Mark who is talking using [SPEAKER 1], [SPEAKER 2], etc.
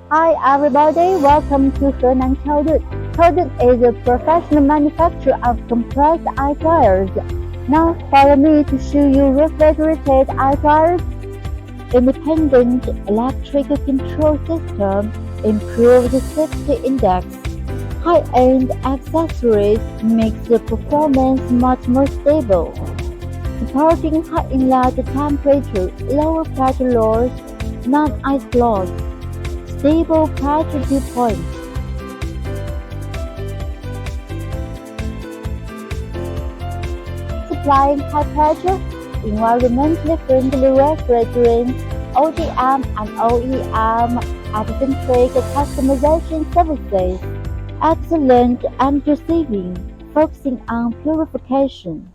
[SPEAKER 1] Hi everybody, welcome to Henan Childhood. Childhood is a professional manufacturer of compressed air dryers. Now follow me to show you refrigerated air dryers. Independent electrical control system, improved safety index. High-end accessories makes the performance much more stable, supporting high inlet temperature, lower pressure loss, non-ice loss, stable pressure dew point. Supplying high-pressure, environmentally friendly refrigerants, ODM and OEM eccentric customization services. Excellent energy saving, focusing on purification.